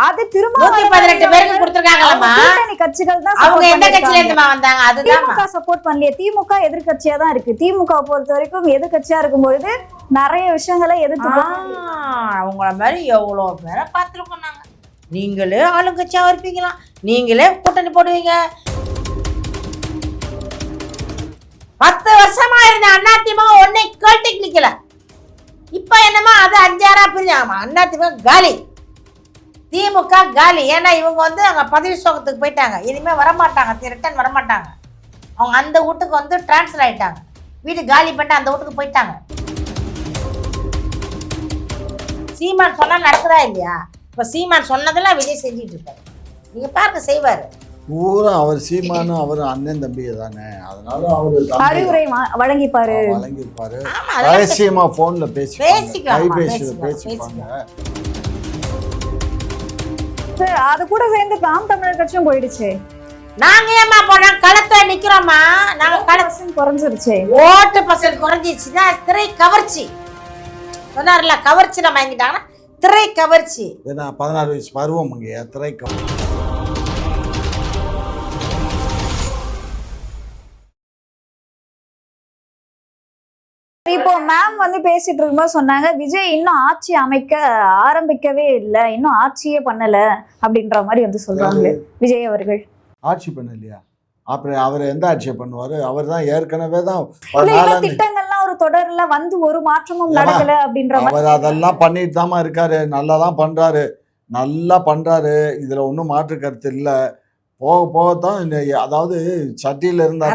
அது திரும்ப 118 பேருக்கு கொடுத்திருக்காங்களாமா. கூட்டணி கட்சிகள் தான் அவங்க எந்த கட்சியில இருந்துமா வந்தாங்க? அதுதான் திமுக சப்போர்ட் பண்ணலையே. திமுக எதிர்கட்சியா தான் இருக்கு. திமுக பொறுத்த வரைக்கும் எதிர்கட்சியா இருக்கும்பொழுது நிறைய விஷயங்களை எதிர்த்து அவங்கள மாதிரி எவ்வளவு பேரை பார்த்துருக்கோம் நாங்க. நீங்களே ஆளுங்கட்சியா இருப்பீங்களா, நீங்களே கூட்டணி போடுவீங்க. 10 வருஷமா இருந்த அதிமுக ஒன்னை கேட்டு நிக்கல. இப்ப என்னமா அது 5-6 பிரிஞ்சாங்கம்மா. அதிமுக காலி, திமுக காலி. ஏன்னா இவங்க வந்து அங்க பதவி சோகத்துக்கு போயிட்டாங்க. இனிமே வரமாட்டாங்க, ரிட்டர்ன் வரமாட்டாங்க. அவங்க அந்த வீட்டுக்கு வந்து டிரான்ஸ்ஃபர் ஆயிட்டாங்க. வீடு காலி பண்ணிட்டு அந்த வீட்டுக்கு போயிட்டாங்க. சீமான் சொன்னா நடக்குதா இல்லையா? இப்ப சீமான் சொன்னதெல்லாம் விஜய் செஞ்சுட்டு இருப்பாரு. நீங்க பாருங்க, செய்வாரு. பூரா அவர் சீமானும் அவர் அண்ணன் தம்பியை தானே, அதனால அவரு அறிவுரை வழங்கிப்பாரு. ரகசியமா போன்ல பேசிப்பாங்க. அது கூட சேர்ந்து நாம் தமிழர் கட்சியும் போயிடுச்சு. நாங்க ஏமா போனோம், களத்துல நிக்கிறோமா. நாங்க களம் குறைஞ்சிருச்சு, ஓட்டு பர்சன்ட் குறைஞ்சிருச்சுன்னா திரை கவர்ச்சி சொன்னார்ல. கவர்ச்சியில வாங்கிட்டாங்கன்னா திரை கவர்ச்சி. 16 வயசு பருவம் அங்கே திரை கவர்ச்சி. இப்போ மேம் வந்து பேசிட்டு இருக்கும்போது சொன்னாங்க, விஜய் இன்னும் ஆட்சி அமைக்க ஆரம்பிக்கவே இல்லை, இன்னும் ஆட்சியே பண்ணல அப்படின்ற மாதிரி வந்து சொல்றாங்க. விஜய் அவர்கள் ஆட்சி பண்ணலையா? அப்புறம் அவர் எந்த ஆட்சியை பண்ணுவாரு? அவர் தான் ஏற்கனவே தான் திட்டங்கள்லாம் ஒரு தொடர்ல வந்து ஒரு மாற்றமும் நடக்கல அப்படின்ற மாதிரி. அவர் அதெல்லாம் பண்ணிட்டு தாமா இருக்காரு. நல்லா தான் பண்றாரு. இதுல ஒன்றும் மாற்று கருத்து இல்லை. போக போகத்தான், அதாவது சட்டியில இருந்தா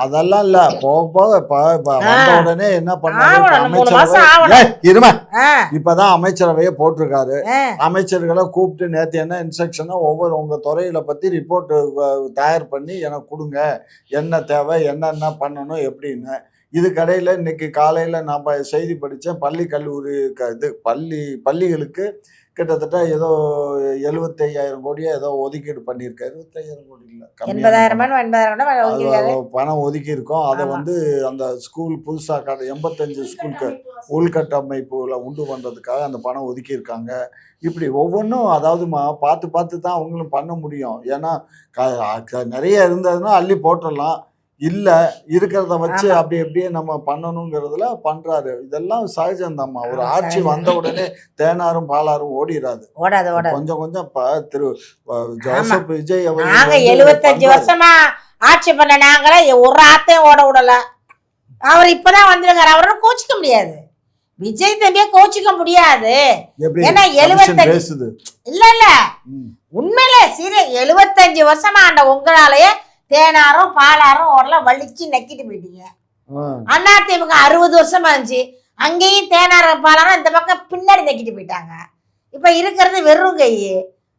அதெல்லாம் இல்ல. போக போக வந்த உடனே என்ன பண்ணாரு? இப்பதான் அமைச்சரவையை போட்டிருக்காரு. அமைச்சர்களை கூப்பிட்டு நேற்று என்ன இன்ஸ்ட்ரக்ஷனா, ஒவ்வொரு உங்க துறையில பத்தி ரிப்போர்ட் தயார் பண்ணி எனக்கு கொடுங்க, என்ன தேவை, என்னென்ன பண்ணணும் எப்படின்னு. இது கடையில் இன்னைக்கு காலையில் நான் செய்தி படித்தேன். பள்ளி கல்லூரி பள்ளிகளுக்கு கிட்டத்தட்ட ஏதோ 75,000 கோடியா ஏதோ ஒதுக்கீடு பண்ணியிருக்காரு. 25,000 கோடி இல்லை, 80,000 பணம் ஒதுக்கி இருக்கோம். அதை வந்து அந்த ஸ்கூல் புதுசாக 85 ஸ்கூலுக்கு உள்கட்டமைப்புகளை உண்டு பண்ணுறதுக்காக அந்த பணம் ஒதுக்கியிருக்காங்க. இப்படி ஒவ்வொன்றும் அதாவது பார்த்து தான் அவங்களும் பண்ண முடியும். ஏன்னா நிறைய இருந்ததுன்னா அள்ளி போட்டுடலாம், இல்லை இருக்கிறத வச்சு அப்படி எப்படியே நம்ம பண்ணணுங்கிறதுல பண்றாரு. இதெல்லாம் சகஜம்தாம்மா. ஒரு ஆட்சி வந்த உடனே தேனாரும் பாலாரும் ஓடிடாது. கொஞ்சம் கொஞ்சம் திரு ஜோசப் விஜய் அவர் 75 வருஷமா ஆட்சி பண்ண நாங்களே ஒரு ஆத்தையும் ஓட விடல. அவர் இப்பதான் வந்துருக்காரு. அவரும் கோச்சிக்க முடியாது, விஜய் தம்பியை கோச்சிக்க முடியாது. ஏன்னா 75 இல்ல உண்மையில சீரிய 75 வருஷமா ஆண்ட உங்களாலேயே தேனாரும் பாலாரும் ஓடல வலிச்சு நக்கிட்டு போயிட்டீங்க. அதிமுக 60 வருஷமா இருந்துச்சு, அங்கேயும் தேனாரும் பாலாரும் இந்த பக்கம் பின்னாடி நக்கிட்டு போயிட்டாங்க. இப்ப இருக்கிறது வெறும் கை.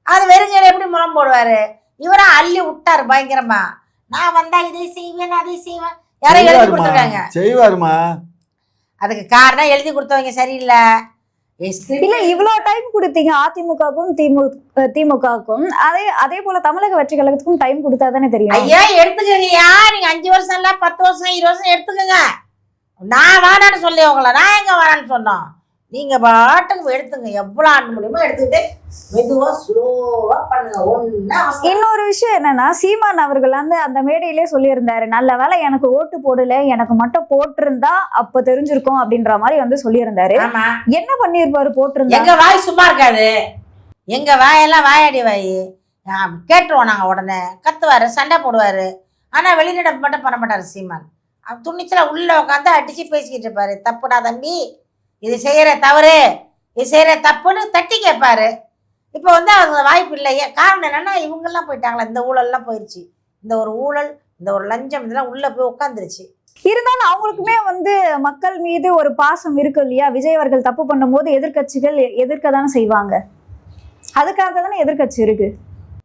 அது வெறும் கையில எப்படி முகம் போடுவாரு? இவரா அள்ளி விட்டாரு பயங்கரமா. நான் வந்தா இதை செய்வேன் அதை செய்வேன். யாரும் எழுதி கொடுத்துருக்காங்க, செய்வாருமா. அதுக்கு காரணம் எழுதி கொடுத்தவங்க சரியில்லை. இல்ல இவ்வளவு டைம் கொடுத்தீங்க அதிமுகவுக்கும் திமுகவுக்கும், அதே போல தமிழக வெற்றி கழகத்துக்கும் டைம் கொடுத்தா தானே தெரியும். ஐயா எடுத்துக்கங்கய்யா, நீங்க 5 வருஷம் இல்ல 10 வருஷம் 20 வருஷம் எடுத்துக்கங்க. நான் வேணான்னு சொல்லி உங்களை நான் எங்க வேணான்னு சொன்னோம். நீங்க பாட்டுக்கு எடுத்துங்க, எவ்வளவு ஆண்டு முடியுமோ எடுத்துக்கிட்டு மெதுவா ஸ்லோவா பண்ணுங்க. இன்னொரு விஷயம் என்னன்னா, சீமான் அவர்கள் அந்த மேடையிலே சொல்லியிருந்தாரு, நல்ல வேலை எனக்கு ஓட்டு போடல, எனக்கு மட்டும் போட்டிருந்தா அப்ப தெரிஞ்சிருக்கும் அப்படின்ற மாதிரி வந்து சொல்லியிருந்தாரு. என்ன பண்ணிருப்பாரு போட்டிருந்தா? எங்க வாய் சும்மா இருக்காது, எங்க வாயெல்லாம் வாயாடி வாய். கேட்டுருவோம் நாங்க, உடனே கத்துவாரு, சண்டை போடுவாரு. ஆனா வெளிநடப்பு மட்டும் பண்ண மாட்டாரு சீமான். துணிச்சலா உள்ள உட்காந்து அடிச்சு பேசிக்கிட்டு இருப்பாரு. தப்புடா தம்பி, இது செய்யற தவறு, இது செய்யற தப்புன்னு தட்டி கேட்பாரு. இப்போ வந்து அவங்க வாய்ப்பு இல்லையே. காரணம் என்னன்னா, இவங்கெல்லாம் போயிட்டாங்களா, இந்த ஊழல்லாம் போயிடுச்சு. இந்த ஒரு ஊழல், இந்த ஒரு லஞ்சம், இதெல்லாம் உள்ள போய் உட்காந்துருச்சு. இருந்தாலும் அவங்களுக்குமே வந்து மக்கள் மீது ஒரு பாசம் இருக்கு இல்லையா? விஜய் அவர்கள் தப்பு பண்ணும் போது எதிர்கட்சிகள் எதிர்க்க தானே செய்வாங்க. அதுக்காக தானே எதிர்கட்சி இருக்கு.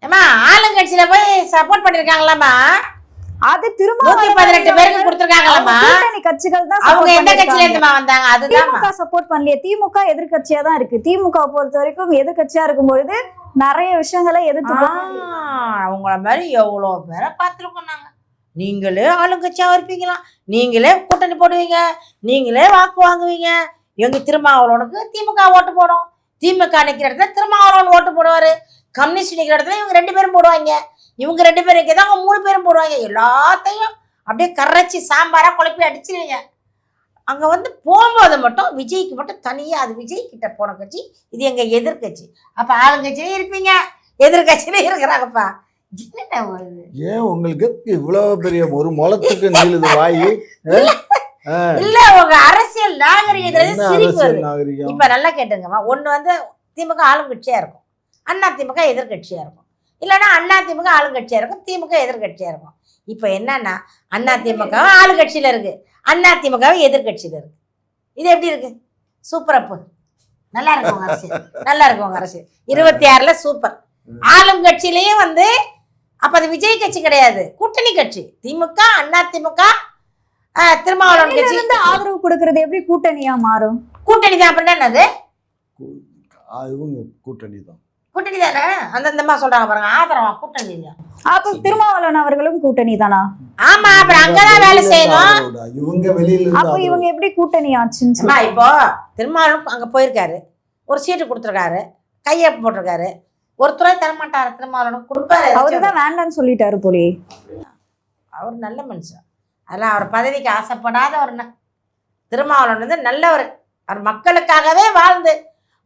ஏமா ஆளுங்கட்சியில போய் சப்போர்ட் பண்ணிருக்காங்களாமா? அது திரும்ப 118 பேருக்கு கொடுத்திருக்காங்களாமா. கூட்டணி கட்சிகள் தான். அவங்க எந்த கட்சியில இருந்துமா வந்தாங்க? அதுதான் திமுக சப்போர்ட் பண்ணலையே. திமுக எதிர்கட்சியா தான் இருக்கு. திமுக பொறுத்த வரைக்கும் எதிர்கட்சியா இருக்கும்பொழுது நிறைய விஷயங்களை எதிர்த்து அவங்கள மாதிரி எவ்வளவு பேரை பார்த்துருக்கோம் நாங்க. நீங்களே ஆளுங்கட்சியா இருப்பீங்களா, நீங்களே கூட்டணி போடுவீங்க, நீங்களே வாக்கு வாங்குவீங்க. எங்க திருமாவளவனுக்கு திமுக ஓட்டு போடும், திமுக நிக்கிற இடத்துல திருமாவளவன் ஓட்டு போடுவாரு, கம்யூனிஸ்ட் நிக்கிற இடத்துல இவங்க 2 பேரும் போடுவாங்க, இவங்க 2 பேரும் நிற்கதான் அவங்க 3 பேரும் போடுவாங்க. எல்லாத்தையும் அப்படியே கரைச்சி சாம்பாரா குழப்பி அடிச்சிருவீங்க. அங்க வந்து போகும்போது மட்டும் விஜய்க்கு மட்டும் தனியா, அது விஜய் கிட்ட போன கட்சி, இது எங்க எதிர்கட்சி. அப்ப ஆளுங்கட்சியிலே இருப்பீங்க, எதிர்கட்சியிலே இருக்கிறாங்கப்பா. என்னடா வருது? ஏன் உங்களுக்கு இவ்வளவு பெரிய ஒரு முளத்துக்கு நீளுது வாயி? இல்ல உங்க அரசியல் நாகரிகத்துல என்ன சிரிப்பு அரசியல் வருது. நாகரிகம்? இப்ப நல்லா கேட்டுங்கம்மா, ஒண்ணு வந்து திமுக ஆளுங்கட்சியா இருக்கும், அண்ணா திமுக எதிர்கட்சியா இருக்கும், இல்லைன்னா அண்ணா திமுக ஆளுங்கட்சியா இருக்கும், திமுக எதிர்கட்சியா இருக்கும். இப்ப என்னன்னா அண்ணா திமுக ஆளுங்கட்சியில இருக்கு, அண்ணா திமுக எதிர்கட்சியில இருக்கு. இது எப்படி இருக்கு? சூப்பர். அப்போ நல்லா இருக்கும் உங்க அரசியல், நல்லா இருக்கும் உங்க அரசியல். 26ல சூப்பர். ஆளும் கட்சியிலயும் வந்து அப்ப அது விஜய் கட்சி கிடையாது, கூட்டணி கட்சி. திமுக, அண்ணா திமுக, திருமாவளவன் கட்சி இருந்து ஆதரவு கொடுக்கறது எப்படி கூட்டணியா மாறும்? கூட்டணி தான். அப்படின்னா என்னது? இவங்க கூட்டணி தான். கூட்டணி தானே. அந்தந்தமா சொல்றாங்க பாருங்க, ஆதரவா கூட்டணி இல்லையா? அப்ப திருமாவளவன் அவர்களும் கூட்டணி தானா? ஆமா, அப்புறம் அங்கதான் வேலை செய்யணும். இவங்க வெளியில அப்ப இவங்க எப்படி கூட்டணி ஆச்சுன்னு அம்மா, இப்போ திருமாவளவன் அங்க போயிருக்காரு, ஒரு சீட்டு கொடுத்துருக்காரு, கையெழுத்து போட்டிருக்காரு. ஒருத்தரே தரமாட்டாரு திருமாவளவன், கொடுப்பாரு. அவருதான் வேண்டான்னு சொல்லிட்டாரு போலே. அவர் நல்ல மனுஷன், அதெல்லாம் அவர் பதவிக்கு ஆசைப்படாத ஒரு திருமாவளவன் வந்து நல்லவர். அவர் மக்களுக்காகவே வாழ்ந்து,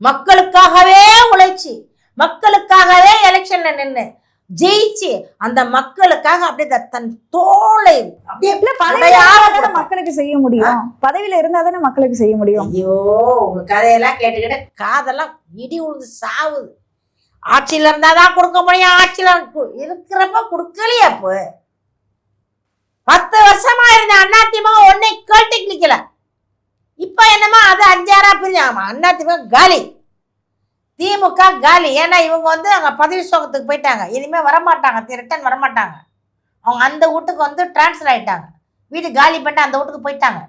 மக்களுக்காகவே உழைச்சி, மக்களுக்காகவே எலெக்ஷன்ல நின்று ஜெயிச்சு, அந்த மக்களுக்காக அப்படியே தன் தோளை அப்படியே மக்களுக்கு செய்ய முடியும். பதவியில இருந்தா தானே மக்களுக்கு செய்ய முடியும். ஐயோ, உங்க கதையெல்லாம் கேட்டுக்கிட்டு காதெல்லாம் இடி உழுது சாவுது. ஆட்சியில இருந்தாதான் கொடுக்க முடியும், ஆட்சியில இருக்கிறப்ப கொடுக்கலையே. அப்போ 10 வருஷமா இருந்த அதிமுக ஒன்னை கேட்டு நிக்கல. இப்ப என்னமா அது 5-6 பிரிஞ்சாங்கம்மா. அதிமுக காலி, திமுக காலி. ஏன்னா இவங்க வந்து அங்க பதவி சோகத்துக்கு போயிட்டாங்க, இனிமே வரமாட்டாங்க, ரிட்டர்ன் வரமாட்டாங்க. அவங்க அந்த வீட்டுக்கு வந்து டிரான்ஸ்ஃபர் ஆயிட்டாங்க, வீடு காலி பண்ணிட்டு அந்த வீட்டுக்கு போயிட்டாங்க.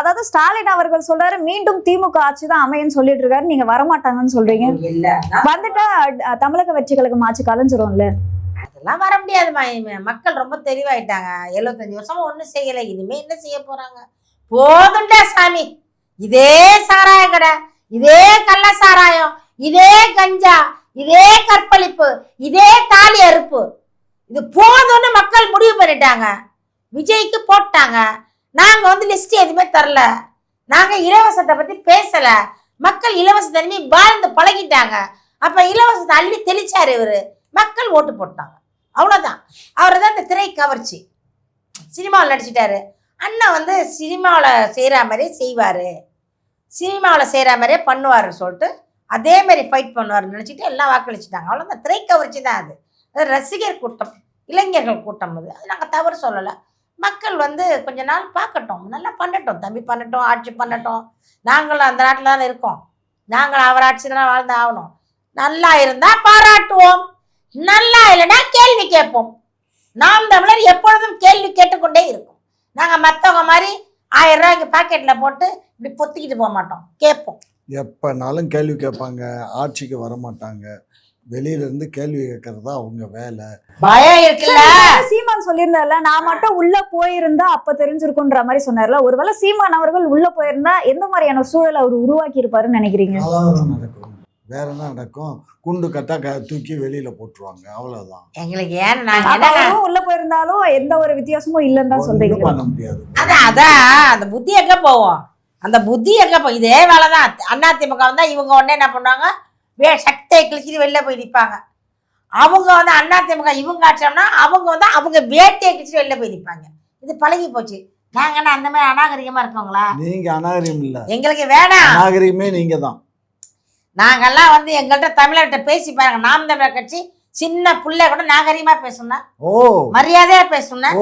அதாவது ஸ்டாலின் அவர்கள் சொல்றாரு மீண்டும் திமுக ஆட்சி தான் அமையன்னு சொல்லிட்டு இருக்காரு, நீங்க வரமாட்டாங்கன்னு சொல்றீங்க. வந்துட்டா தமிழக வெற்றி கழகம் ஆட்சி கலைஞ்சிரும்ல. அதெல்லாம் வர முடியாதுமா. மக்கள் ரொம்ப தெளிவாயிட்டாங்க. 75 வருஷமா ஒண்ணும் செய்யல, இனிமே என்ன செய்ய போறாங்க? போதுண்டா சாமி, இதே சாராய கடை, இதே கள்ள சாராயம், இதே கஞ்சா, இதே கற்பழிப்பு, இதே தாலி அறுப்பு, இது போதும்னு மக்கள் முடிவு பண்ணிட்டாங்க. விஜய்க்கு போட்டாங்க. நாங்க வந்து லிஸ்ட் எதுவுமே தரல, நாங்க இலவசத்தை பத்தி பேசல. மக்கள் இலவச தன்மை வாழ்ந்து பழகிட்டாங்க. அப்ப இலவசத்தை அள்ளி தெளிச்சாரு இவரு, மக்கள் ஓட்டு போட்டாங்க, அவ்வளவுதான். அவரை தான் இந்த திரை கவர்ச்சி. சினிமாவில் நடிச்சிட்டாரு. அண்ணா வந்து சினிமாவில் செய்கிற மாதிரியே செய்வார், சினிமாவில் செய்கிற மாதிரியே பண்ணுவார்னு சொல்லிட்டு அதே மாதிரி ஃபைட் பண்ணுவார்னு நினச்சிட்டு எல்லாம் வாக்களிச்சிட்டாங்க, அவ்வளோதான். திரை கவர்ச்சி தான் அது. அது ரசிகர் கூட்டம், இளைஞர்கள் கூட்டம். அது நாங்கள் தவறு சொல்லலை. மக்கள் வந்து கொஞ்ச நாள் பார்க்கட்டும், நல்லா பண்ணட்டும், தம்பி பண்ணட்டும், ஆட்சி பண்ணட்டும். நாங்களும் அந்த நாட்டில் தானே இருக்கோம், நாங்கள் அவர் ஆட்சியில் தான் வாழ்ந்து ஆகணும். நல்லா இருந்தால் பாராட்டுவோம், நல்லா இல்லைன்னா கேள்வி கேட்போம். நாம் தமிழர் எப்பொழுதும் கேள்வி கேட்டுக்கொண்டே இருக்கும். நாங்கள் மற்றவங்க மாதிரி 1000 ரூபாய்க்கு பாக்கெட்டில் போட்டு இப்படி பொத்திக்கிட்டு போக மாட்டோம், கேட்போம். எப்பனாலும் கேள்வி கேட்பாங்க, ஆட்சிக்கு வர மாட்டாங்க. வெளியில இருந்து கேள்வி கேட்கறது தான் அவங்க வேலை. பயம் இருக்குல்ல. சீமான் சொல்லியிருந்தாருல, நான் மட்டும் உள்ள போயிருந்தா அப்ப தெரிஞ்சிருக்குன்ற மாதிரி சொன்னார்ல. ஒருவேளை சீமான் அவர்கள் உள்ள போயிருந்தா எந்த மாதிரியான சூழலை அவர் உருவாக்கி இருப்பாருன்னு நினைக்கிறீங்க? நடக்கும், வேற என்ன நடக்கும்? குண்டு கட்டா தூக்கி வெளியில போட்டுருவாங்க, அவ்வளவுதான். எங்களுக்கு ஏன் உள்ள போயிருந்தாலும் எந்த ஒரு வித்தியாசமும் இல்லைன்னு தான் சொல்றீங்க. பண்ண முடியாது. அதான் அந்த புத்தி எங்க போவோம், அந்த புத்தி எங்க போகும்? இதே வேலைதான். அதிமுக வந்தா இவங்க உடனே என்ன பண்ணுவாங்க, சட்டையை கிழிச்சிட்டு வெளில போய் நிற்பாங்க. அவங்க வந்து அதிமுக இவங்க ஆச்சோம்னா அவங்க வந்து அவங்க வேட்டையை கிழிச்சிட்டு வெளில போய் நிற்பாங்க. இது பழகி போச்சு. நாங்க என்ன அந்த மாதிரி அநாகரிகமா இருக்கோங்களா? நீங்க அநாகரிகம் இல்ல, எங்களுக்கு வேணாம். அநாகரிகமே நீங்க தான். நாங்கெல்லாம் வந்து எங்கள்கிட்ட தமிழர்கிட்ட பேசி பாருங்க. நாம் தமிழர் கட்சி சின்ன பிள்ளை கூட நாகரிகமா பேசணும், மரியாதையா பேசணும்,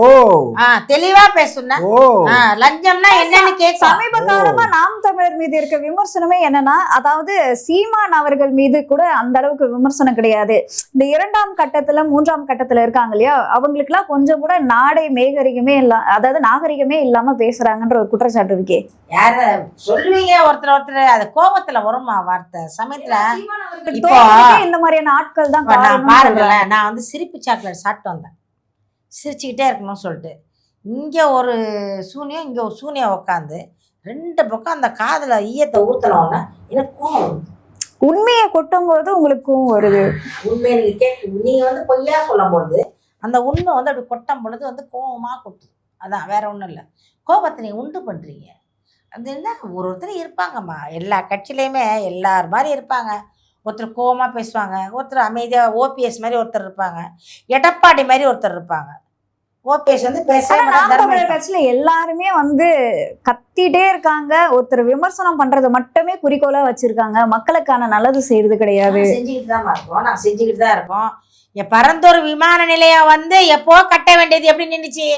தெளிவா பேசணும். லஞ்சம்னா என்னன்னு கேட்க. சமீப காலமா நாம் தமிழர் மீது இருக்க விமர்சனமே என்னன்னா, அதாவது சீமான் அவர்கள் மீது கூட அந்த அளவுக்கு விமர்சனம் கிடையாது. இந்த 2ஆம் கட்டத்துல 3ஆம் கட்டத்துல இருக்காங்க இல்லையா, அவங்களுக்கு எல்லாம் கொஞ்சம் கூட நாடே மேகரிகமே இல்ல, அதாவது நாகரிகமே இல்லாம பேசுறாங்கன்ற ஒரு குற்றச்சாட்டு இருக்கே. யார சொல்லுவீங்க? ஒருத்தர் அது கோபத்துல வருமா வார்த்தை சமயத்துல. இந்த மாதிரியான ஆட்கள் தான் பாருங்களேன். நான் வந்து சிரிப்பு சாக்லேட் சாப்பிட்டு வந்தேன், சிரிச்சுக்கிட்டே இருக்கணும்னு சொல்லிட்டு. இங்கே ஒரு சூனியம், இங்கே ஒரு சூனியம் உட்காந்து 2 பக்கம் அந்த காதுல ஈயத்தை ஊத்தனோன்னா எனக்கு கோவம் வருது. உண்மையை கொட்டும் போது உங்களுக்கும் வருது. உண்மையை நீங்க வந்து பொய்யா சொல்லும் போது அந்த உண்மை வந்து அப்படி கொட்டும் பொழுது வந்து கோவமா கொட்டுது. அதான் வேற ஒன்றும் இல்லை. கோபத்தை நீங்க உண்டு பண்றீங்க. அது என்ன ஒருத்தர் இருப்பாங்கம்மா, எல்லா கட்சியிலையுமே எல்லார் மாதிரி இருப்பாங்க. ஒருத்தர் கோவமா பேசுவாங்க, ஒருத்தர் அமைதியா ஓபிஎஸ் மாதிரி ஒருத்தர் இருப்பாங்க, எடப்பாடி மாதிரி ஒருத்தர் இருப்பாங்க. ஓபிஎஸ் வந்து நாம் தமிழர் கட்சியில எல்லாருமே வந்து கத்திட்டே இருக்காங்க. ஒருத்தர் விமர்சனம் பண்றது மட்டுமே குறிக்கோளா வச்சிருக்காங்க. மக்களுக்கான நல்லது செய்யறது கிடையாது. செஞ்சுக்கிட்டு தான் இருக்கோம், நாங்கள் செஞ்சுக்கிட்டு தான் இருக்கோம். பரந்தூர் விமான நிலையம் வந்து எப்போ கட்ட வேண்டியது எப்படி நின்றுச்சு?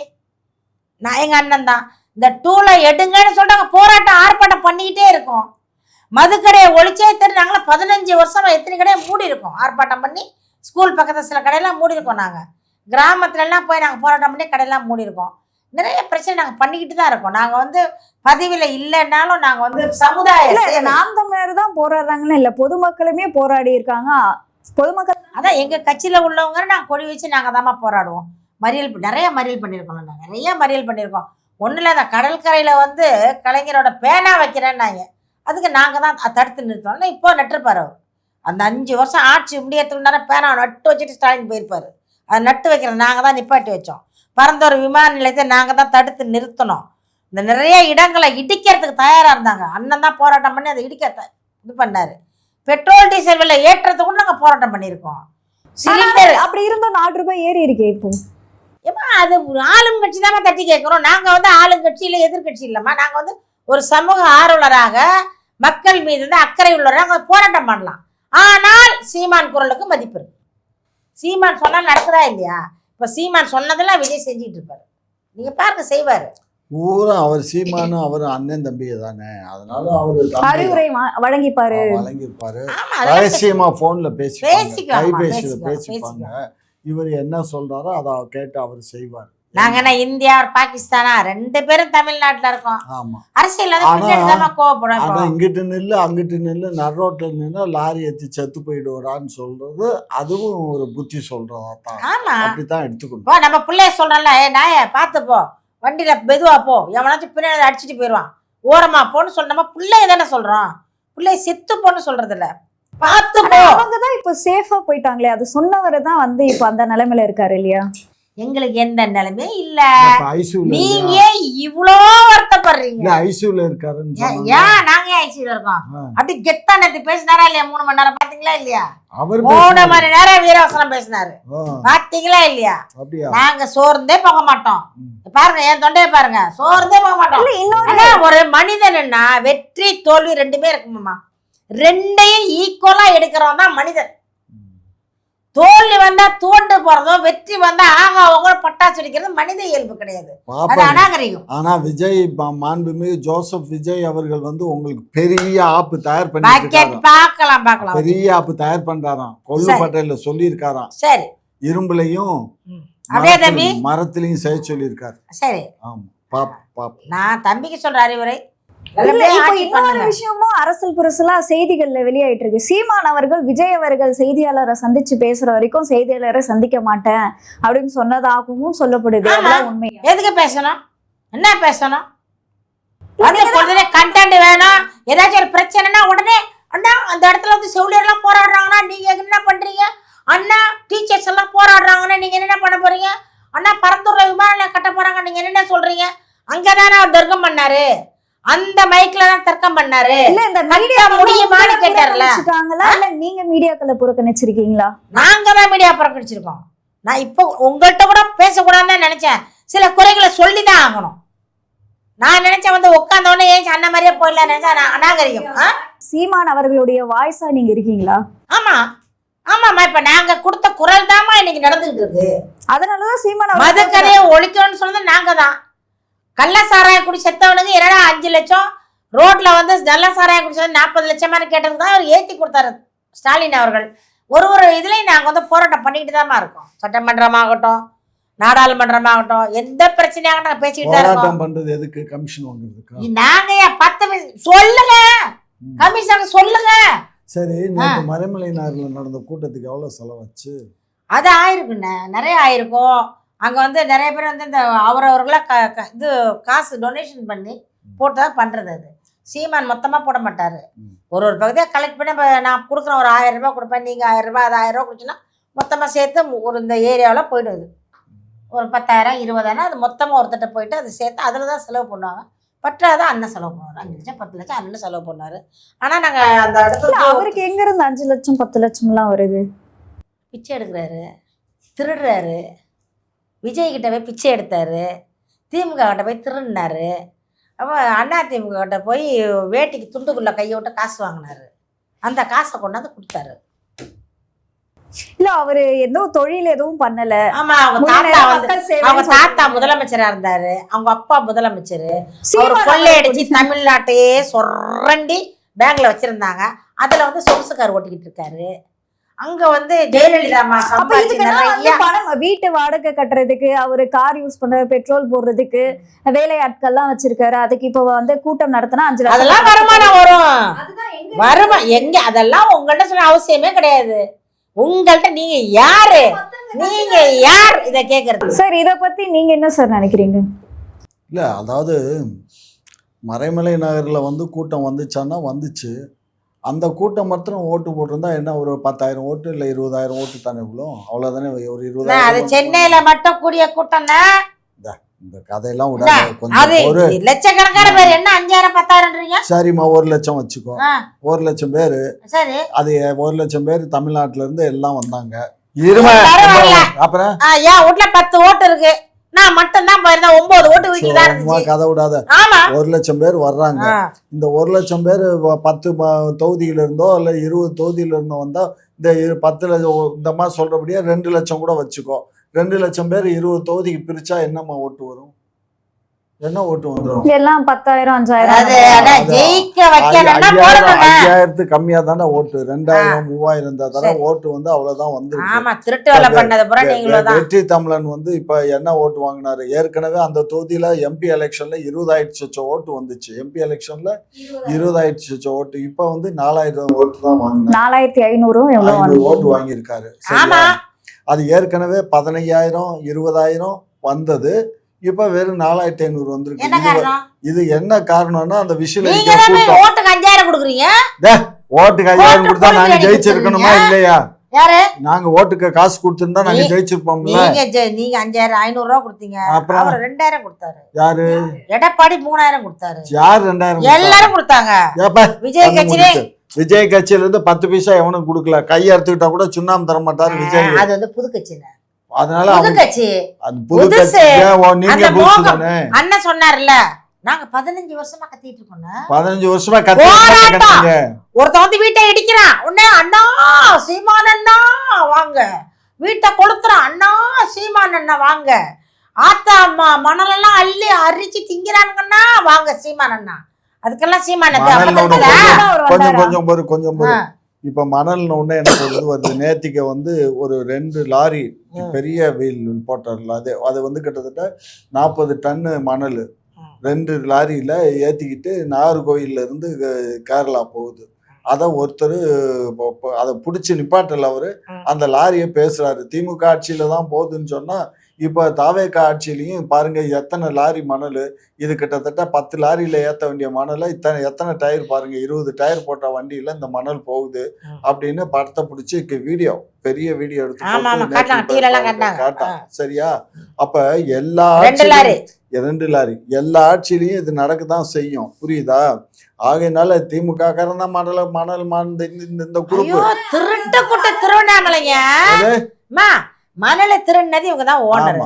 நான் எங்க அண்ணன் தான் இந்த டூலை எடுங்கன்னு சொல்றாங்க. போராட்டம் ஆர்ப்பாட்டம் பண்ணிக்கிட்டே இருக்கோம். மதுக்கடையை ஒழிச்சே தெரியும். நாங்களாம் 15 வருஷமா எத்தனை கடையை மூடி இருக்கோம். ஆர்ப்பாட்டம் பண்ணி ஸ்கூல் பக்கத்தில் சில கடையெல்லாம் மூடி இருக்கோம். நாங்கள் கிராமத்துலலாம் போய் நாங்கள் போராட்டம் பண்ணி கடையெல்லாம் மூடி இருக்கோம். நிறைய பிரச்சனை நாங்கள் பண்ணிக்கிட்டு தான் இருக்கோம். நாங்கள் வந்து பதிவில் இல்லைன்னாலும் நாங்கள் வந்து சமுதாய நாம் தமிழர் தான் போராடுறாங்கன்னு இல்லை, பொதுமக்களுமே போராடி இருக்காங்க. பொதுமக்கள் அதான் எங்கள் கட்சியில் உள்ளவங்க நாங்கள் கொடி வச்சு நாங்கள் தாம்மா போராடுவோம். நிறைய மறியல் பண்ணியிருக்கோம். நாங்கள் நிறைய மறியல் பண்ணியிருக்கோம். ஒன்றும் இல்லை, அந்த கடற்கரையில் வந்து கலைஞரோட பேனா வைக்கிறேன்னாங்க. அதுக்கு நாங்கள் தான் தடுத்து நிறுத்தோம்னா இப்போ நட்டுருப்பார் அவர். அந்த 5 வருஷம் ஆட்சி முடியறதுக்கு நேரம் பேனா நட்டு வச்சுட்டு ஸ்டாலின் போயிருப்பார். அதை நட்டு வைக்கிறது நாங்கள் தான் நிப்பாட்டி வச்சோம். பரந்தூர் விமான நிலையத்தை நாங்கள் தான் தடுத்து நிறுத்தணும். இந்த நிறைய இடங்களை இடிக்கிறதுக்கு தயாராக இருந்தாங்க. அண்ணன் தான் போராட்டம் பண்ணி அதை இது பண்ணார். பெட்ரோல் டீசல் விலை ஏற்றத்துக்கு கூட நாங்கள் போராட்டம் பண்ணியிருக்கோம். சிலிண்டர் அப்படி இருந்தோம் 4 ரூபாய் ஏறி இருக்கே இப்போ. ஏமா அது ஆளும் கட்சி தான் தட்டி கேட்குறோம். நாங்கள் வந்து ஆளுங்கட்சி இல்லை, எதிர்கட்சி இல்லைம்மா. நாங்கள் வந்து ஒரு சமூக ஆர்வலராக மக்கள் மீது வந்து அக்கறை உள்ளவராக போராட்டம் பண்ணலாம். ஆனால் சீமான் குரலுக்கு மதிப்பு இருக்கு. சீமான் சொன்னால் நடக்குதா இல்லையா? இப்போ சீமான் சொன்னதெல்லாம் விஜய் செஞ்சுட்டு இருப்பாரு. நீங்க பாருங்க, செய்வாரு. பூரா அவர் சீமானு அவர் அண்ணன் தம்பியை தானே, அதனால அவரு அறிவுரை வழங்கிப்பாரு, வழங்கியிருப்பாரு. ரகசியமா போன்ல கைபேசியில பேசிப்பாங்க. இவர் என்ன சொல்றாரோ அதை கேட்டு அவர் செய்வார். நாங்க என்ன இந்தியா பாகிஸ்தானா? 2 பேரும் தமிழ்நாட்டுல இருக்கோம். ஆமா, அரசியல் கோவப்படும். ஆனா இங்கிட்டு நில்லு அங்கிட்டு நில்லு நடுரோட்ல நின்று லாரி ஏற்றி செத்து போயிடுவான்னு சொல்றது அதுவும் ஒரு புத்தி சொல்றதா தான். ஆமா, அப்படித்தான் எடுத்துக்கணும். நம்ம பிள்ளைய சொல்றோம்ல, நாய பார்த்து போ, வண்டியில மெதுவா போ, எவனாச்சும் பின்னாடி அடிச்சுட்டு போயிடுவான், ஓரமா போன்னு சொன்னோமா பிள்ளைய தானே சொல்றோம். பிள்ளைய செத்து போன்னு சொல்றது இல்ல, பார்த்து போ. அவங்கதான் இப்ப சேஃபா போயிட்டாங்களே, அது சொன்னவரை தான் வந்து இப்ப அந்த நிலைமையில இருக்காரு இல்லையா? எங்களுக்கு எந்த நிலைமே இல்ல. நீங்க இவ்வளோ வருத்தப்படுறீங்க. ஐசியூல இருக்காருன்னு ஏன் நாங்க ஐசியூல இருக்கோம்? அப்படி கெத்தா நேத்து பேசினாரா இல்லையா? 3 மணி நேரம் பாத்தீங்களா இல்லையா? அவர் 3 மணி நேரம் வீரவசனம் பேசினாரு, பாத்தீங்களா இல்லையா? நாங்க சோர்ந்தே போக மாட்டோம். பாருங்க, என் தொண்டைய பாருங்க, சோர்ந்தே போக மாட்டோம். ஒரு மனிதன்னா வெற்றி தோல்வி 2மே இருக்குமாமா. 2ஐயும் ஈக்குவலா எடுக்கிறவன் தான் மனிதன். தோல்வி வந்தா தோண்டு போறதும், வெற்றி வந்தா அவங்க பட்டாசு வெடிக்கிறது மனித இயல்பு கிடையாது, அது அநாகரிகம். ஆனா விஜய் மாண்புமிகு ஜோசப் விஜய் அவர்கள் வந்து உங்களுக்கு பெரிய ஆப்பு தயார் பண்ணி பார்க்கலாம், பெரிய ஆப்பு தயார் பண்றாராம். கொல்லுப்பட்டையில சொல்லி இருக்காராம். சரி, இரும்புலையும் அப்படியே தம்பி மரத்திலையும் செய்ய சொல்லி இருக்காரு. சரி, ஆமா, நான் தம்பிக்கு சொல்ற அறிவுரை. இன்னொரு விஷயமும் அரசல் புரசலா செய்திகள்ல வெளியாயிட்டு இருக்கு. சீமான் அவர்கள் விஜய் அவர்கள் செய்தியாளரை சந்திச்சு பேசுற வரைக்கும் செய்தியாளரை சந்திக்க மாட்டேன் அப்படின்னு சொன்னதாகவும் சொல்லப்படுது. உண்மை? எதுக்கு பேசணும்? என்ன பேசணும்? கண்டென்ட் வேணும். ஏதாச்சும் ஒரு பிரச்சனைனா உடனே அண்ணா அந்த இடத்துல வந்து செவிலியர் எல்லாம் போராடுறாங்கன்னா நீங்க என்ன பண்றீங்க? அண்ணா டீச்சர்ஸ் எல்லாம் போராடுறாங்கன்னா நீங்க என்ன பண்ண போறீங்க? அண்ணா பரந்தூர்ல விமான கட்ட போறாங்க, நீங்க என்ன சொல்றீங்க? அங்கதானே அவர் தர்க்கம் பண்ணாரு, அந்த மைக்ல தான் தர்க்கம் பண்ணாரு. இல்ல இந்த மீடியா முடியுமான்னு கேட்டார்ல, இல்ல நீங்க மீடியாக்களை புறக்கணிச்சிருக்கீங்களா? நாங்க தான் மீடியா புறக்கணிச்சிருக்கோம். நான் இப்போ உங்கள்கிட்ட கூட பேசக்கூடாதுன்னு நினைச்சேன். சில குறைகளை சொல்லிதான் ஆகணும். நான் நினைச்சேன் வந்து உட்காந்தோடனே ஏன் அண்ணன் மாதிரியே போயிடலாம் நினைச்சா அநாகரிகம். சீமான் அவர்களுடைய வாய்ஸா நீங்க இருக்கீங்களா? ஆமா, ஆமாமா. இப்ப நாங்க கொடுத்த குரல் தாமா இன்னைக்கு நடந்துகிட்டு இருக்கு. அதனாலதான் சீமான் மதுக்கரையை ஒழிக்கணும்னு சொன்னது நாங்க தான். கள்ள சாராய குடி செத்தவனுக்கு என்னடா 5 லட்சம், ரோட்ல வந்து நல்ல சாராய குடிச்சது 40 லட்சமானு கேட்டதுக்கு தான் அவர் ஏற்றி கொடுத்தாரு ஸ்டாலின் அவர்கள். ஒரு இதுலையும் நாங்கள் வந்து போராட்டம் பண்ணிக்கிட்டு தான் இருக்கோம். சட்டமன்றமாகட்டும், நாடாளுமன்றமாகட்டும், எந்த பிரச்சனையாக நாங்கள் பேசிக்கிட்டு தான் இருக்கோம். எதுக்கு கமிஷன் வாங்குறதுக்கு? நாங்க 10 சொல்லுங்க, கமிஷன் சொல்லுங்க. சரி, மறைமலைநாடுல நடந்த கூட்டத்துக்கு எவ்வளவு செலவாச்சு? அது ஆயிருக்குண்ணே, நிறைய ஆயிருக்கும். அங்கே வந்து நிறைய பேர் வந்து இந்த அவரவர்களாக இது காசு டொனேஷன் பண்ணி போட்டுதான் பண்றது. அது சீமான் மொத்தமா போட மாட்டாரு, ஒரு ஒரு பகுதியா கலெக்ட் பண்ணி. இப்போ நான் கொடுக்குறேன் ஒரு 1000 ரூபாய் கொடுப்பேன், நீங்க 1000 ரூபாய், அது 1000 ரூபாய் கொடுத்தீங்கன்னா மொத்தமா சேர்த்து ஒரு இந்த ஏரியாவில் போயிடுது. ஒரு 10,000 20,000 அது மொத்தமா ஒருத்தட்ட போயிட்டு அது சேர்த்து அதில் தான் செலவு பண்ணுவாங்க. பற்றாதான் அண்ணன் செலவு பண்ணுவார். 5 லட்சம் 10 லட்சம் அண்ணன் செலவு பண்ணாரு. ஆனா நாங்க அந்த இடத்துல அவருக்கு எங்க இருந்து 5 லட்சம் 10 லட்சம்லாம் வருது? பிச்சை எடுக்கிறாரு, திருடுறாரு. விஜய் கிட்ட போய் பிச்சை எடுத்தாரு, திமுக கிட்ட போய் திருடினாரு. அப்போ அண்ணா திமுக கிட்ட போய் வேட்டிக்கு துண்டுக்குள்ள கையை விட்டு காசு வாங்கினாரு. அந்த காசை கொண்டாந்து கொடுத்தாரு. இல்ல அவரு எதுவும் தொழில் எதுவும் பண்ணல. ஆமா, அவங்க தாத்தா முதலமைச்சரா இருந்தாரு, அவங்க அப்பா முதலமைச்சர். அவர் கொள்ளையடிச்சு தமிழ்நாட்டையே சொரண்டி பேங்க்ல வச்சிருந்தாங்க. அதுல வந்து சொகுசு கார் ஓட்டிக்கிட்டு இருக்காரு. அங்க வந்து ஜெயலலிதா அம்மா சம்பாதிச்சு நிறைய வீட்டு வாடகை கட்டுறதுக்கு, அவரு கார் யூஸ் பண்ற, பெட்ரோல் போடுறதுக்கு வேலையாட்கள்லாம் வச்சிருக்காரு. அதுக்கு இப்ப வந்து கூட்டம் நடத்தினா 5 லட்சம் அதெல்லாம் வருமானம் வரும். வருமானம் எங்க? அதெல்லாம் உங்கள்ட்ட சொல்ல அவசியமே கிடையாது. உங்கள்கிட்ட நீங்க யாரு, நீங்க யார் இத கேக்குறது? சார் இத பத்தி நீங்க என்ன சார் நினைக்கிறீங்க? இல்ல அதாவது மறைமலை நகர்ல வந்து கூட்டம் வந்துச்சான்னா வந்துச்சு. அந்த கூட்டம் மாத்திரம் ஓட்டு போட்டிருந்தா என்ன, ஒரு 10,000 ஓட்டு இல்ல 20,000 ஓட்டு தானே விழும். அவ்வளவுதானே. ஒரு 20,000. அது சென்னையில மட்டும் கூடிய கூட்டம் தான். இந்த கதையெல்லாம் விடாத. கொஞ்சம் ஒரு லட்சக்கணக்கான பேர் என்ன 5,000 10,000ன்றீங்க? சரிம்மா, 1 லட்சம் வச்சுக்கோ. 1 லட்சம் பேரு. சரி, அது 1 லட்சம் பேர் தமிழ்நாட்டுல இருந்து எல்லாம் வந்தாங்க. அப்புறம் ஏன் வீட்டுல 10 ஓட்டு இருக்கு, நான் மட்டும் தான் போயிருந்தேன். 9 ஓட்டு வீட்டுல தான் இருந்துச்சு. கதை விடாத. 1 லட்சம் பேர் வர்றாங்க. இந்த 1 லட்சம் பேர் 10 தொகுதியில இருந்தோ இல்ல 20 தொகுதியில இருந்தோ வந்தா இந்த 10 லட்சம் இந்த மாதிரி சொல்றபடியா 2 லட்சம் கூட வச்சுக்கோ. 2 லட்சம் பேர் 20 தொகுதிக்கு பிரிச்சா என்னம்மா ஓட்டு வரும்? என்ன ஓட்டு வந்துடும்? எல்லாம் 10,000 5,000 கம்மியா தானே ஓட்டு. 2,000 3,000 தானே ஓட்டு வந்து அவ்வளவுதான் வந்து. வெற்றி தமிழன் வந்து இப்ப என்ன ஓட்டு வாங்கினாரு? ஏற்கனவே அந்த தொகுதியில எம்பி எலெக்ஷன்ல 20,000 ஓட்டு வந்துச்சு. எம்பி எலெக்ஷன்ல 20,000 ஓட்டு. இப்ப வந்து 4,000 ஓட்டு தான் வாங்கினாரு. 4,500 ஓட்டு வாங்கியிருக்காரு. அது ஏற்கனவே 15,000 20,000 வந்தது. இப்ப வெறும் 4,500 வந்திருக்கு. இது என்ன காரணம்னா அந்த விஷயம் ஓட்டுக்கு 5,000 கொடுக்குறீங்க. ஓட்டுக்கு 5,000 கொடுத்தா நாங்க ஜெயிச்சிருக்கணுமா இல்லையா? யாரு? நாங்க ஓட்டுக்கு காசு கொடுத்திருந்தா நாங்க ஜெயிச்சிருப்போம். நீங்க 5,500 ரூபாய் கொடுத்தீங்க. அப்புறம் 2,000 கொடுத்தாரு. யாரு? எடப்பாடி 3,000 கொடுத்தாரு. யார் 2,000? எல்லாரும் கொடுத்தாங்க. விஜய் கட்சியிலே விஜய் கட்சியில இருந்து 10 பைசா எவனும் கொடுக்கல. கையை அறுத்துக்கிட்டா கூட சுண்ணாம்பு தர மாட்டாரு விஜய். அது வந்து புது கட்சியில. அதனால புது கட்சி அண்ணன் சொன்னார்ல, நாங்க 15 வருஷமா கத்திட்டு இருக்கோம். 15 வருஷமா கத்திட்டு ஒருத்த வந்து வீட்டை இடிக்கிறான், உடனே அண்ணா சீமான் அண்ணா வாங்க. வீட்டை கொளுத்துறான், அண்ணா சீமான் அண்ணா வாங்க. ஆத்தா அம்மா மணலெல்லாம் அள்ளி அரிச்சு திங்கிறானுங்கன்னா வாங்க சீமான் அண்ணா. அதுக்கெல்லாம் சீமான் கொஞ்சம் இப்ப மணல் ஒண்ணு எனக்கு வருது. நேத்திக்க வந்து ஒரு 2 லாரி பெரிய வீல் போட்டார்ல, அது வந்து கிட்டத்தட்ட 40 டன்னு மணல் 2 லாரியில ஏத்திக்கிட்டு நாகர்கோயில்ல இருந்து கேரளா போகுது. அத ஒருத்தர் அதை பிடிச்சி நிப்பாட்டல. அவரு அந்த லாரியை பேசுறாரு. திமுக ஆட்சியில தான் போகுதுன்னு சொன்னா இப்ப தாவேக ஆட்சியிலையும் பாருங்க எத்தனை லாரி மணல். இது கிட்டத்தட்ட 10 லாரியில ஏத்த வேண்டிய மணலை எத்தனை டயர் பாருங்க, 20 டயர் போட்ட வண்டியில இந்த மணல் போகுது அப்படின்னு படத்தை பிடிச்சி வீடியோ, பெரிய வீடியோ எடுத்து காட்டான். சரியா? அப்ப எல்லா 2 லாரி எல்லா ஆட்சியிலையும் இது நடக்கதான் செய்யும். புரியுதா? ஆகையினால திமுக காரன் தான் மணல் இந்த குரூப் திருட்டு கூட்ட திருவண்ணாமலைங்க மணலை திருநது இவங்க தான் ஓனர்.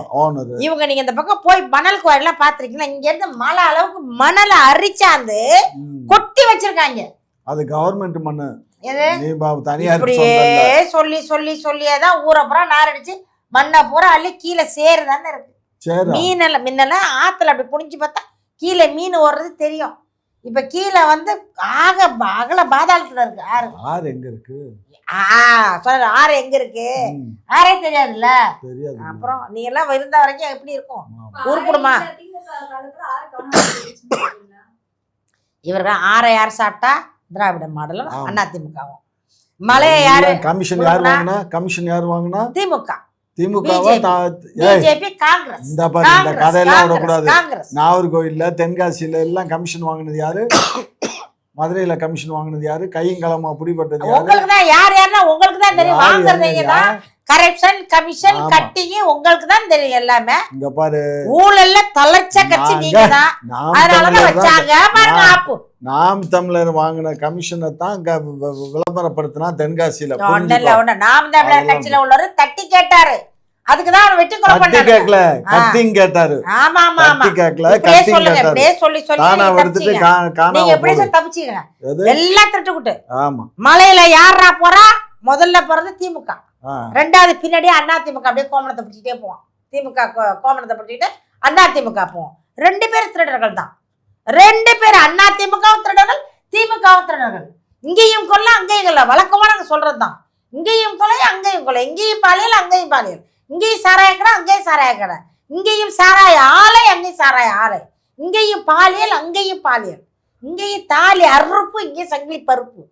இவங்க நீங்க இந்த பக்கம் போய் மணல் குவாரிலாம் பாத்திருக்கீங்களா? இங்க இருந்து மழை அளவுக்கு மணலை அரிச்சாந்து கொட்டி வச்சிருக்காங்க. அது கவர்மெண்ட் மண்ணு. இப்படியே சொல்லி சொல்லி சொல்லியேதான் ஊரை பூரா நாரடிச்சு மண்ணை பூரா அள்ளி கீழே சேருதானே இருக்கு. மீனெல்லாம் முன்னெல்லாம் ஆத்துல அப்படி புடிஞ்சு பார்த்தா கீழே மீன் ஓடுறது தெரியும். இப்ப கீழே வந்து அகல பாதாளத்துல இருக்கு. ஆறு எங்க இருக்கு? ஆறு எங்க இருக்கு? ஆறே தெரியாதுல்ல. அப்புறம் நீ எல்லாம் இருந்த வரைக்கும் எப்படி இருக்கும்? உருப்பிடுமா? இவர்கள் ஆறை யார் சாப்பிட்டா? திராவிட மாடலும் அதிமுகவும். மலையை யாரு? கமிஷன் யார் வாங்கினா? திமுக. திமுகவா பிஜேபி காங்கிரஸ் இந்த பாரு இந்த கதையெல்லாம் விடக்கூடாது. காங்கிரஸ் நாகர்கோயில்ல தென்காசியில எல்லாம் கமிஷன் வாங்கினது யாரு? மதுரையில கமிஷன் வாங்கினது யாரு? கையங்கலமா பிடிபட்டது யாரு? உங்களுக்கு தான் யாருன்னா உங்களுக்கு தான் தெரியும். வாங்குறது தான் கரப்ஷன் கமிஷன் கட்டிங்க உங்களுக்கு தான் தெரியும் எல்லாமே. இங்க பாரு ஊழல்ல தலைச்ச கட்சி நீங்க தான். அதனாலதான் வச்சாங்க பாருங்க ஆப்பு. நாம் தமிழர் வாங்கின கமிஷனை தான் விளம்பரப்படுத்தினா தென்காசியில. நாம் தமிழர் கட்சியில உள்ளவரு தட்டி கேட்டாரு, அதுக்குதான் அவர் வெட்டி கொலை பண்ணாரு. கேட்கல கட்டிங் கேட்டாரு. ஆமா ஆமா ஆமா கேட்கல இப்படியே கட்டிங் சொல்லுங்க, கேட்டாரு. இப்படியே சொல்லி தானா எடுத்துட்டு நீங்க எப்படியே தப்பிச்சீங்க எல்லாம் திருட்டுக்கிட்டு. ஆமா மலையில யாரா போறா? முதல்ல போறது திமுக, ரெண்டாவது பின்னாடியே அண்ணா திமுக. அப்படியே கோமணத்தை பிடிச்சிட்டே போவோம். திமுக கோமணத்தை பிடிச்சிட்டு அண்ணா திமுக போவோம். 2 பேர் திருடர்கள் தான். 2 பேர் அண்ணா திமுகவும் திருடர்கள், திமுகவும் திருடர்கள். இங்கேயும் கொல்ல அங்கேயும் கொல்ல. வழக்கமா நாங்க சொல்றதுதான். இங்கேயும் கொலை அங்கேயும் கொலை, இங்கேயும் பாலியல் அங்கேயும் பாலியல், இங்கேயும் சாராய கடை அங்கேயும் சாராய கடை, இங்கேயும் சாராய ஆலை அங்கேயும் சாராய ஆலை, இங்கேயும் பாலியல் அங்கேயும் பாலியல், இங்கேயும் தாலி அறுப்பு இங்கேயும் சங்கிலி பருப்பு.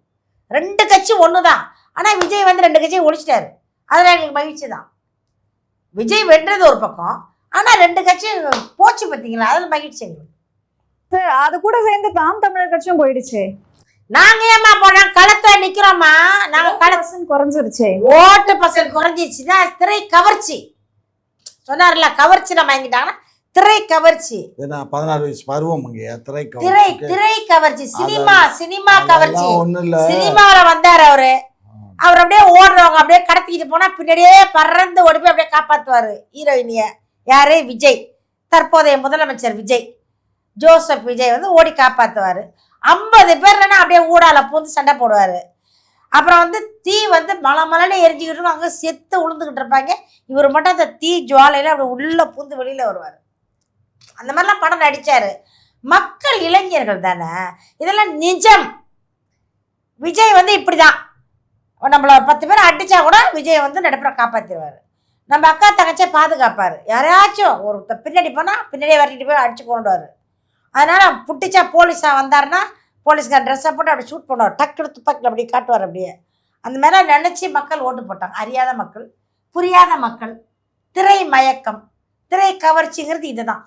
2 கட்சி ஒண்ணுதான். ஆனா விஜய் வந்து 2 கட்சியை ஒழிச்சிட்டாரு. அதுல எங்களுக்கு மகிழ்ச்சி தான். விஜய் வென்றது ஒரு பக்கம், ஆனா 2 கட்சி போச்சு பார்த்தீங்களா, அதுல மகிழ்ச்சி எங்களுக்கு. அது கூட சேர்ந்து நாம் தமிழர் கட்சியும் போயிடுச்சு. நாங்க ஏமா போனோம்? களத்துல நிக்கிறோமா நாங்க? களம் குறைஞ்சிருச்சு. ஓட்டு பர்சன்ட் குறைஞ்சிச்சுன்னா திரை கவர்ச்சி சொன்னார்ல, கவர்ச்சி நம்ம வாங்கிட்டாங்கன்னா திரை கவர்ச்சி. 16 வயசு பருவம் திரை கவர்ச்சி, சினிமா கவர்ச்சி. ஒண்ணு இல்ல, சினிமாவில வந்தாரு அவரு. அவர் அப்படியே ஓடுறவங்க அப்படியே கடத்திக்கிட்டு போனா பின்னாடியே பறந்து ஓடி போய் அப்படியே காப்பாத்துவாரு ஹீரோயினிய. யாரு? விஜய். தற்போதைய முதலமைச்சர் விஜய், ஜோசப் விஜய் வந்து ஓடி காப்பாத்துவாரு. 50 பேர் அப்படியே ஊடால பூந்து சண்டை போடுவாரு. அப்புறம் வந்து தீ வந்து மலமலன்னு எரிஞ்சுக்கிட்டு இருக்கும், அங்கே செத்து உளுந்துக்கிட்டு இருப்பாங்க. இவர் மட்டும் அந்த தீ ஜுவாலையில அப்படி உள்ள பூந்து வெளியில வருவார். அந்த மாதிரிலாம் படம் நடிச்சாரு. மக்கள் இளைஞர்கள் தானே, இதெல்லாம் நிஜம். விஜய் வந்து இப்படிதான், நம்மள 10 பேர் அடிச்சா கூட விஜய் வந்து நடுப்புற காப்பாத்திடுவாரு. நம்ம அக்கா தங்கச்சே பாதுகாப்பாரு. யாரையாச்சும் ஒரு பின்னாடி போனா பின்னாடியே வரட்டிட்டு போய் அடிச்சு கொண்டுவாரு. அதனால புட்டிச்சா போலீஸா வந்தாருன்னா போலீஸ்கார் ட்ரெஸ்ஸை போட்டு அப்படி ஷூட் பண்ணுவார். டக்குனு துப்பாக்கில் அப்படி காட்டுவார். அப்படியே அந்த மாதிரிலாம் நினச்சி மக்கள் ஓட்டு போட்டாங்க. அறியாத மக்கள், புரியாத மக்கள், திரை மயக்கம், திரை கவர்ச்சிங்கிறது இதுதான்.